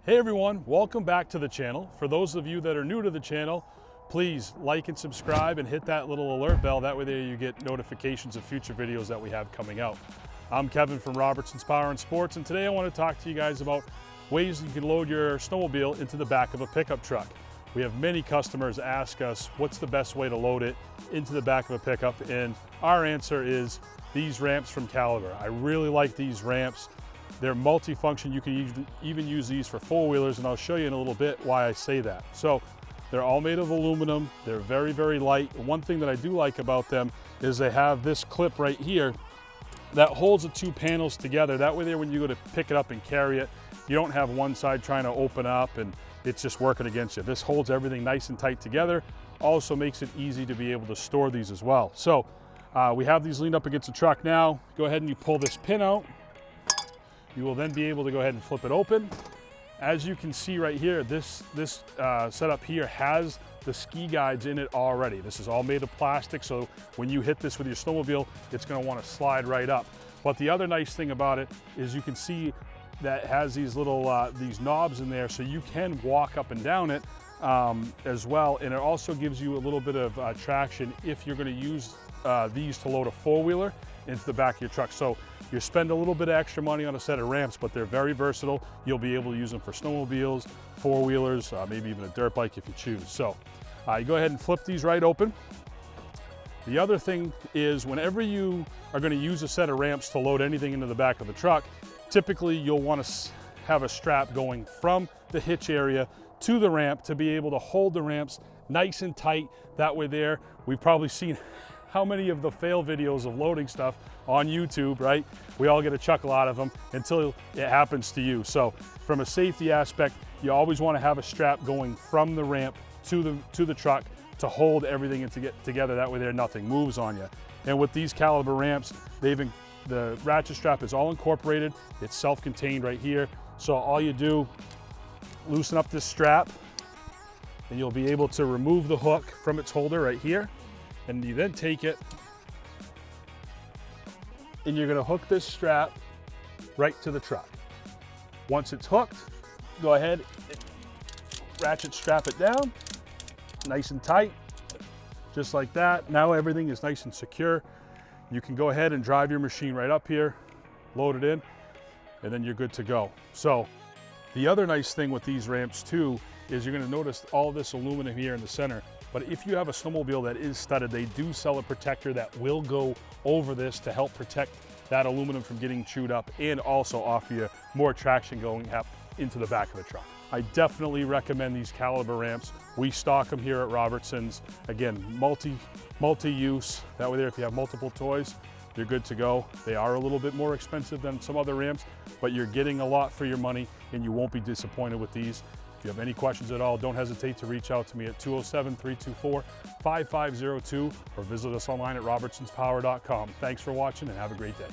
Hey everyone, welcome back to the channel. For those of you that are new to the channel, please like and subscribe and hit that little alert bell. That way there you get notifications of future videos that we have coming out. I'm Kevin from Robertson's Power and Sports, and today I want to talk to you guys about ways you can load your snowmobile into the back of a pickup truck. We have many customers ask us what's the best way to load it into the back of a pickup, and our answer is these ramps from Caliber. I really like these ramps. They're multi-function. You can even use these for four-wheelers, and I'll show you in a little bit why I say that. So they're all made of aluminum. They're very, very light. One thing that I do like about them is they have this clip right here that holds the two panels together. That way there, when you go to pick it up and carry it, you don't have one side trying to open up and it's just working against you. This holds everything nice and tight together. Also makes it easy to be able to store these as well. So we have these leaned up against the truck now. Go ahead and you pull this pin out. You will then be able to go ahead and flip it open. As you can see right here, this setup here has the ski guides in it already. This is all made of plastic, so when you hit this with your snowmobile, it's gonna wanna slide right up. But the other nice thing about it is you can see that it has these little these knobs in there, so you can walk up and down it as well. And it also gives you a little bit of traction if you're gonna use these to load a four-wheeler into the back of your truck. So you spend a little bit of extra money on a set of ramps, but they're very versatile. You'll be able to use them for snowmobiles, four-wheelers, maybe even a dirt bike if you choose. So you go ahead and flip these right open. The other thing is whenever you are going to use a set of ramps to load anything into the back of the truck, typically you'll want to have a strap going from the hitch area to the ramp to be able to hold the ramps nice and tight. That way there, we've probably seen how many of the fail videos of loading stuff on YouTube, right? We all get a chuckle out of them until it happens to you. So from a safety aspect, you always want to have a strap going from the ramp to the truck to hold everything together. That way there, nothing moves on you. And with these Caliber ramps, the ratchet strap is all incorporated. It's self-contained right here. So all you do, loosen up this strap and you'll be able to remove the hook from its holder right here. And you then take it and you're gonna hook this strap right to the truck. Once it's hooked, go ahead and ratchet strap it down, nice and tight, just like that. Now everything is nice and secure. You can go ahead and drive your machine right up here, load it in, and then you're good to go. So the other nice thing with these ramps too is you're gonna notice all this aluminum here in the center. But if you have a snowmobile that is studded, they do sell a protector that will go over this to help protect that aluminum from getting chewed up and also offer you more traction going up into the back of the truck. I definitely recommend these Caliber ramps. We stock them here at Robertson's. Again, multi-use. That way there, if you have multiple toys, you're good to go. They are a little bit more expensive than some other ramps, but you're getting a lot for your money and you won't be disappointed with these. If you have any questions at all, don't hesitate to reach out to me at 207-324-5502 or visit us online at robertsonspower.com. Thanks for watching and have a great day.